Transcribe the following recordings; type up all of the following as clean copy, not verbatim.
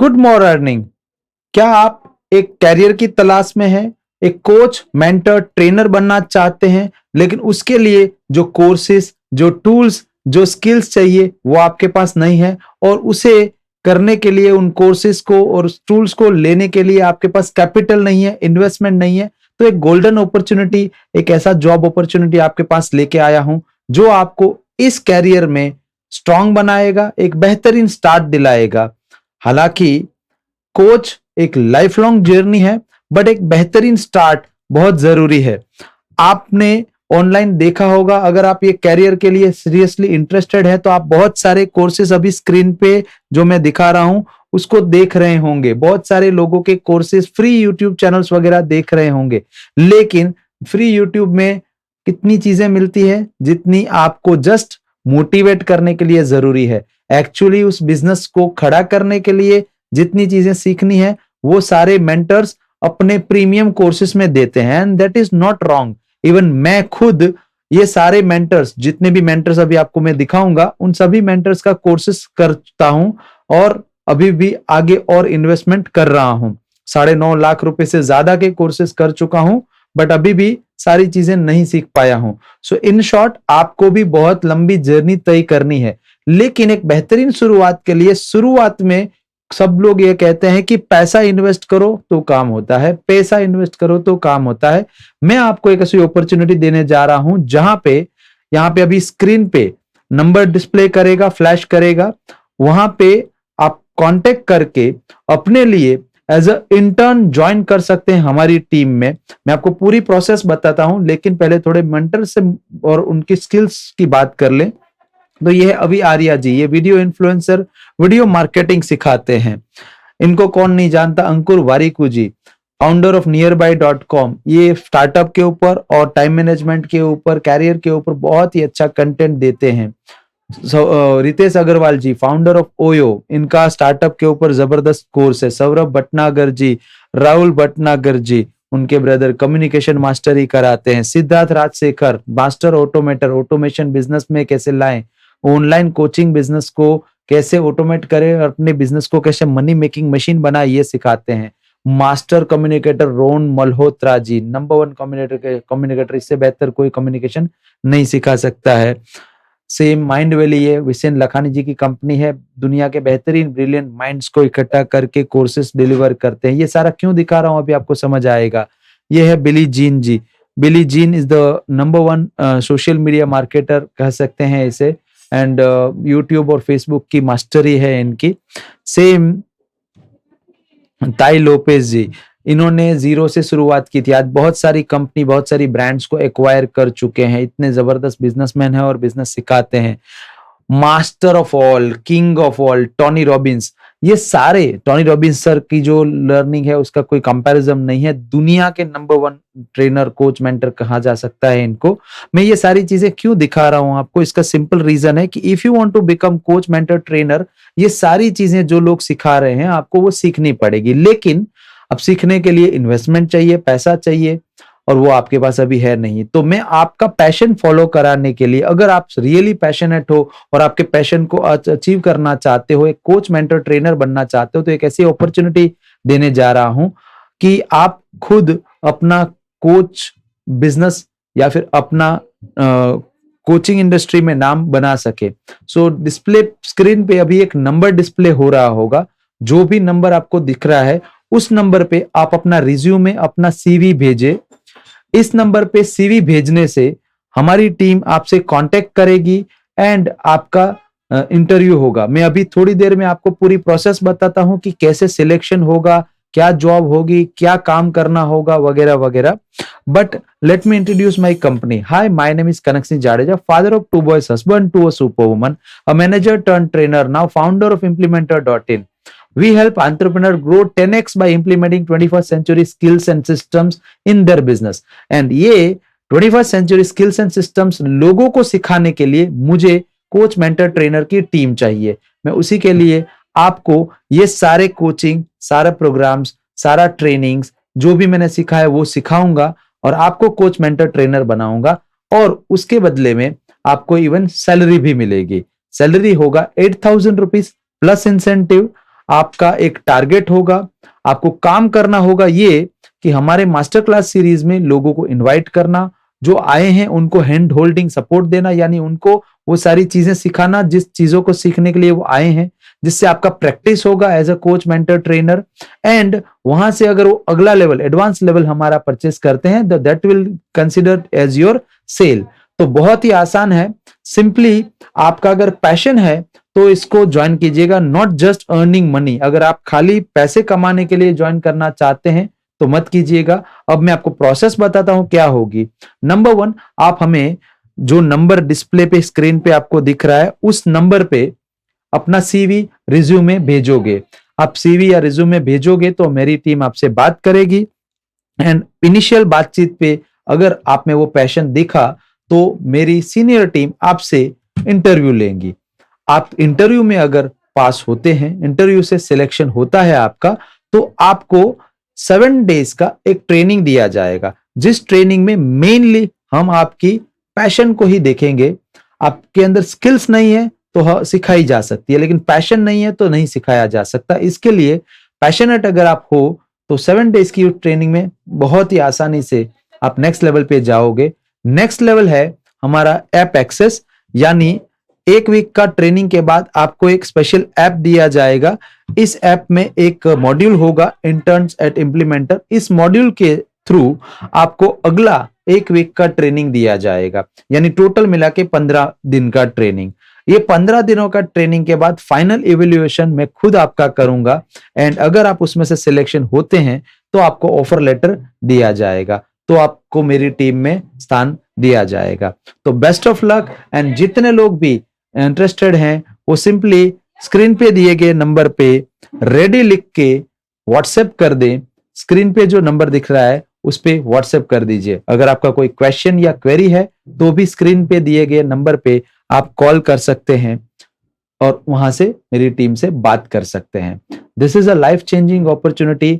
Good morning. क्या आप एक कैरियर की तलाश में हैं, एक कोच, मेंटर, ट्रेनर बनना चाहते हैं, लेकिन उसके लिए जो कोर्सेज, जो टूल्स, जो स्किल्स चाहिए वो आपके पास नहीं है, और उसे करने के लिए उन कोर्सेज को और टूल्स को लेने के लिए आपके पास कैपिटल नहीं है, इन्वेस्टमेंट नहीं है, तो एक गोल्डन अपॉर्चुनिटी, एक ऐसा जॉब अपॉर्चुनिटी आपके पास लेके आया हूं जो आपको इस कैरियर में स्ट्रांग बनाएगा, एक बेहतरीन स्टार्ट दिलाएगा। हालांकि कोच एक लाइफ लॉन्ग जर्नी है, बट एक बेहतरीन स्टार्ट बहुत जरूरी है। आपने ऑनलाइन देखा होगा, अगर आप ये कैरियर के लिए सीरियसली इंटरेस्टेड है तो आप बहुत सारे कोर्सेज अभी स्क्रीन पे जो मैं दिखा रहा हूं उसको देख रहे होंगे। बहुत सारे लोगों के कोर्सेज, फ्री यूट्यूब चैनल्स वगैरह देख रहे होंगे, लेकिन फ्री यूट्यूब में कितनी चीजें मिलती है जितनी आपको जस्ट मोटिवेट करने के लिए जरूरी है। एक्चुअली उस बिजनेस को खड़ा करने के लिए जितनी चीजें सीखनी है वो सारे मेंटर्स अपने प्रीमियम कोर्सेज में देते हैं, and that is not wrong. Even मैं खुद ये सारे मेंटर्स, जितने भी मेंटर्स अभी आपको मैं दिखाऊंगा, उन सभी मेंटर्स का कोर्सेज करता हूं और अभी भी आगे और इन्वेस्टमेंट कर रहा हूं। 9.5 लाख रुपए से ज्यादा के कोर्सेज कर चुका हूं, बट अभी भी सारी चीजें नहीं सीख पाया हूं। सो इन शॉर्ट, आपको भी बहुत लंबी जर्नी तय करनी है, लेकिन एक बेहतरीन शुरुआत के लिए शुरुआत में सब लोग ये कहते हैं कि पैसा इन्वेस्ट करो तो काम होता है, पैसा इन्वेस्ट करो तो काम होता है। मैं आपको एक ऐसी अपॉर्चुनिटी देने जा रहा हूं जहां पे, यहां पे अभी स्क्रीन पे नंबर डिस्प्ले करेगा, फ्लैश करेगा, वहां पे आप कांटेक्ट करके अपने लिए एज अ इंटर्न ज्वाइन कर सकते हैं हमारी टीम में। मैं आपको पूरी प्रोसेस बताता हूं, लेकिन पहले थोड़े मेंटर से और उनकी स्किल्स की बात कर लें। तो ये है अभी आर्या जी, ये वीडियो इन्फ्लुएंसर, वीडियो मार्केटिंग सिखाते हैं। इनको कौन नहीं जानता, अंकुर वारिकू जी, फाउंडर ऑफ nearby.com। ये स्टार्टअप के ऊपर और टाइम मैनेजमेंट के ऊपर, कैरियर के ऊपर बहुत ही अच्छा कंटेंट देते हैं। रितेश अग्रवाल जी, फाउंडर ऑफ ओयो, इनका स्टार्टअप के ऊपर जबरदस्त कोर्स है। सौरभ भटनागर जी, राहुल भटनागर जी, उनके ब्रदर कम्युनिकेशन मास्टर ही कराते हैं। Siddharth Rajshekhar, master automator, automation business में कैसे लाएं, ऑनलाइन कोचिंग बिजनेस को कैसे ऑटोमेट करें और अपने बिजनेस को कैसे मनी मेकिंग मशीन बनाए, ये सिखाते हैं। Master communicator Rohan Malhotra ji, number 1 communicator, इससे बेहतर कोई कम्युनिकेशन नहीं सिखा सकता है। सेम माइंड वैली, ये विसेन लखानी जी की कंपनी है, दुनिया के बेहतरीन ब्रिलियंट माइंड्स को इकट्ठा करके कोर्सेस डिलीवर करते हैं। ये सारा क्यों दिखा रहा हूं अभी आपको समझ आएगा। ये है Billy Gene ji, Billy Gene is the number 1 social media marketer कह सकते हैं इसे, एंड यूट्यूब और फेसबुक की मास्टरी है इनकी। सेम ताई लोपेज जी, इन्होंने जीरो से शुरुआत की थी, आज बहुत सारी कंपनी, बहुत सारी ब्रांड्स को एक्वायर कर चुके हैं। इतने जबरदस्त बिजनेसमैन है और बिजनेस सिखाते हैं। Master of all, king of all, Tony Robbins, ये सारे, टोनी रॉबिन्स सर की जो लर्निंग है उसका कोई कंपैरिजन नहीं है। दुनिया के नंबर 1 ट्रेनर, कोच, मेंटर कहा जा सकता है इनको। मैं ये सारी चीजें क्यों दिखा रहा हूं आपको, इसका सिंपल रीजन है कि if you want to become coach, mentor, trainer, ये सारी चीजें जो लोग सिखा रहे हैं आपको वो सीखनी पड़ेगी, लेकिन अब सीखने के लिए इन्वेस्टमेंट चाहिए, पैसा चाहिए, और वो आपके पास अभी है नहीं। तो मैं आपका पैशन फॉलो कराने के लिए, अगर आप रियली पैशनेट हो और आपके पैशन को अचीव करना चाहते हो, एक कोच, मेंटर, ट्रेनर बनना चाहते हो, तो एक ऐसी अपॉर्चुनिटी देने जा रहा हूं कि आप खुद अपना कोच बिजनेस या फिर अपना कोचिंग इंडस्ट्री में नाम बना सके। सो डिस्प्ले स्क्रीन पे अभी एक नंबर डिस्प्ले हो रहा होगा, जो भी नंबर आपको दिख रहा है उस नंबर पे आप अपना रिज्यूमे, अपना सीवी भेजे। इस नंबर पे सीवी भेजने से हमारी टीम आपसे कांटेक्ट करेगी एंड आपका इंटरव्यू होगा। मैं अभी थोड़ी देर में आपको पूरी प्रोसेस बताता हूं कि कैसे सिलेक्शन होगा, क्या जॉब होगी, क्या काम करना होगा, वगैरह वगैरह। But let me introduce my company. Hi, my name is Kanak Singh Jadeja, father of 2 boys, husband to a superwoman, a manager turned trainer, now founder of implementer.in. We help entrepreneurs grow 10x by implementing 21st century skills and systems in their business. And ये 21st century skills and systems लोगों को सिखाने के लिए मुझे coach, mentor, trainer की team चाहिए। मैं उसी के लिए आपको ये सारे कोचिंग, सारे प्रोग्राम्स, सारा ट्रेनिंग्स जो भी मैंने सीखा है वो सिखाऊंगा और आपको कोच, मेंटर, ट्रेनर बनाऊंगा, और उसके बदले में आपको इवन सैलरी भी मिलेगी। सैलरी होगा 8,000 रुपीज प्लस इंसेंटिव। आपका एक टारगेट होगा, आपको काम करना होगा ये कि हमारे मास्टर क्लास सीरीज में लोगों को इनवाइट करना, जो आए हैं उनको हैंड होल्डिंग सपोर्ट देना, यानी उनको वो सारी चीजें सिखाना जिस चीजों को सीखने के लिए वो आए हैं, जिससे आपका प्रैक्टिस होगा as a coach mentor trainer. And वहां से अगर वो अगला लेवल एडवांस लेवल हमारा परचेस करते हैं तो that will consider as your sale. तो बहुत ही आसान है, सिंपली आपका अगर पैशन है तो इसको ज्वाइन कीजिएगा, नॉट जस्ट अर्निंग मनी। अगर आप खाली पैसे कमाने के लिए ज्वाइन करना चाहते हैं तो मत कीजिएगा। अब मैं आपको प्रोसेस बताता हूं क्या होगी। नंबर 1, आप हमें जो नंबर डिस्प्ले पे स्क्रीन पे आपको दिख रहा है उस नंबर पे अपना सीवी रिज्यूमे भेजोगे। आप सीवी या रिज्यूमे भेजोगे तो मेरी टीम आपसे बात करेगी एंड इनिशियल बातचीत पे अगर आप में वो पैशन दिखा तो मेरी सीनियर टीम आपसे इंटरव्यू लेंगी। आप इंटरव्यू में अगर पास होते हैं, इंटरव्यू से सिलेक्शन होता है आपका, तो आपको 7 डेज का एक ट्रेनिंग दिया जाएगा, जिस ट्रेनिंग में मेनली हम आपकी पैशन को ही देखेंगे। आपके अंदर स्किल्स नहीं है तो सिखाई जा सकती है, लेकिन पैशन नहीं है तो नहीं सिखाया जा सकता। इसके लिए पैशनेट अगर आप हो तो 7 डेज की ट्रेनिंग में बहुत ही आसानी से आप नेक्स्ट लेवल पे जाओगे। नेक्स्ट लेवल है हमारा ऐप एक्सेस, यानी 1 वीक का ट्रेनिंग के बाद आपको एक स्पेशल ऐप दिया जाएगा। इस ऐप में एक मॉड्यूल होगा इंटर्न्स एट इम्प्लीमेंटर। इस मॉड्यूल के थ्रू आपको अगला 1 वीक का ट्रेनिंग दिया जाएगा, यानी टोटल मिला के 15 दिन का ट्रेनिंग। ये 15 दिनों का ट्रेनिंग के बाद फाइनल इवेल्युएशन मैं खुद आपका करूंगा एंड अगर आप उसमें से सिलेक्शन होते हैं तो आपको ऑफर लेटर दिया जाएगा, तो आपको मेरी टीम में स्थान दिया जाएगा। तो बेस्ट ऑफ लक एंड जितने लोग भी इंटरेस्टेड हैं वो सिंपली स्क्रीन पे दिए गए नंबर पे रेडी लिख के व्हाट्सएप कर दें। स्क्रीन पे जो नंबर दिख रहा है उस पे व्हाट्सएप कर दीजिए। अगर आपका कोई क्वेश्चन या क्वेरी है तो भी स्क्रीन पे दिए गए नंबर पे आप कॉल कर सकते हैं और वहां से मेरी टीम से बात कर सकते हैं। This is a life changing opportunity.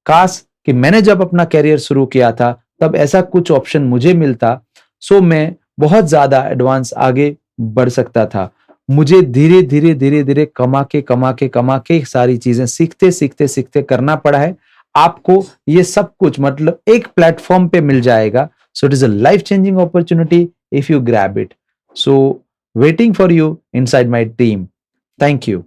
काश कि मैंने जब अपना कैरियर शुरू किया था तब ऐसा कुछ ऑप्शन मुझे मिलता, सो मैं बहुत ज्यादा एडवांस आगे बढ़ सकता था। मुझे धीरे धीरे धीरे धीरे कमा के सारी चीजें सीखते सीखते सीखते करना पड़ा है। आपको ये सब कुछ मतलब एक प्लेटफॉर्म पे मिल जाएगा। So it is a life changing opportunity if you grab it. So waiting for you inside my team. Thank you.